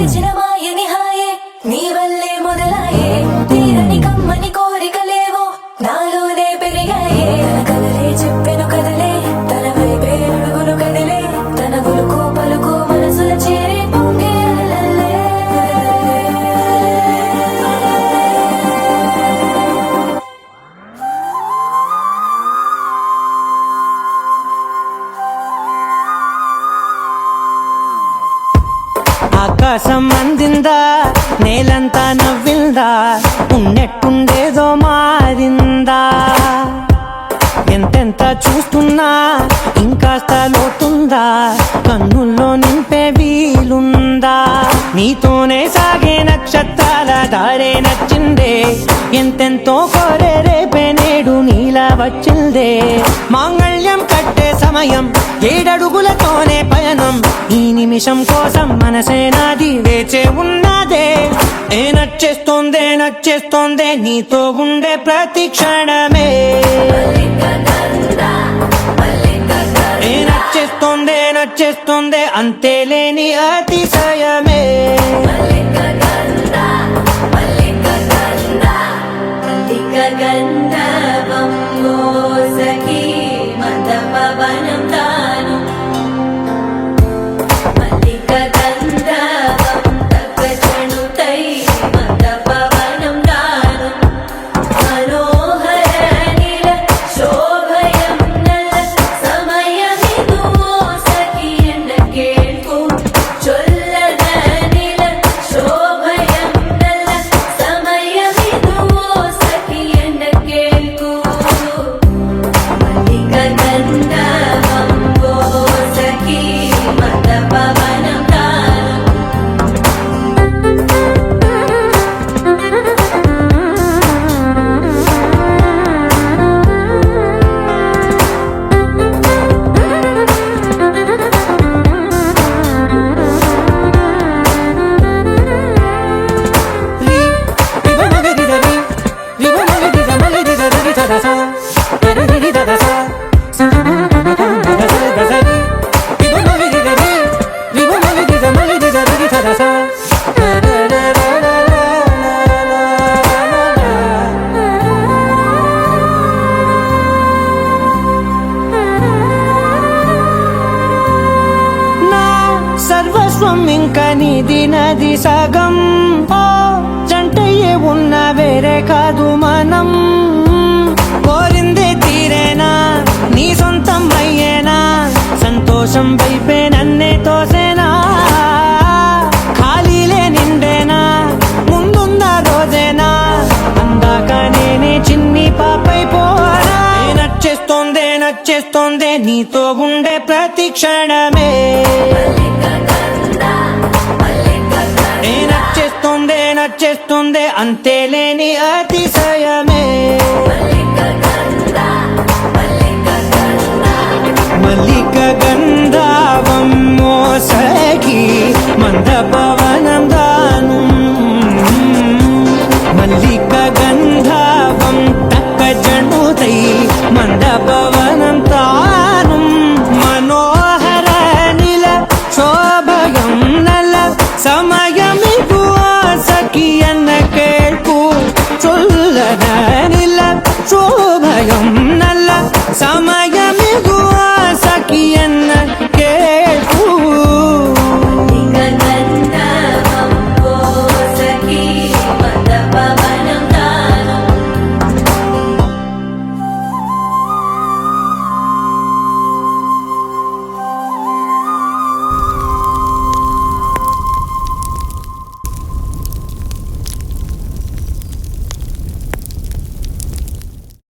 మరిచిన మాయని హాయే నీ వల్లే మొదలాయే తీరని కమ్మని కోరికలేవో నాలోనే పెరిగాయే తన కదలే చెప్పెను కదలే తన వైపే అడుగులు కదిలే తన గులుకు పలుకు మనసుల చేరి పొంగే అలలే. ఆకాశం అందిందా నేలంతా నవ్విందా ఉన్నట్టుండేదో మారిందా ఎంతెంత చూస్తున్నా ఇంకాస్త లోతుందా కన్నుల్లో నింపే వీలుందా నీతోనే సాగే నక్షత్రాల దారే నచ్చిందే ఎంతెంతో కోరే రేపే నేడు నీలా వచ్చిందే మాంగళ్యం కట్టే సమయం ఏడడుగులతోనే పయనం ఈ నిమిషం కోసం మనసే నాది వేచే ఉన్నదే ఏ నచ్చేస్తోందే నీతో ఉండే ప్రతి క్షణమే ఏ నచ్చేస్తోందే అంతేలేని అతిశయమే సర్వస్వం ఇంకా నీది నది సగం ఓ జంటయ్యే ఉన్న వేరే కాదు మనం కోరిందే తీరేనా నీ సొంతం అయ్యేనా సంతోషం వైపే నన్నే తోసేనా ఖాళీలే నిండేనా ముందున్న రోజేనా అందాక నేనే చిన్ని పాపై పోనా నచ్చేస్తోందే నీతో ఉండే ప్రతి క్షణమే నచ్చేస్తోందే అంతేలేని అతిశయమే మల్లిక గంధ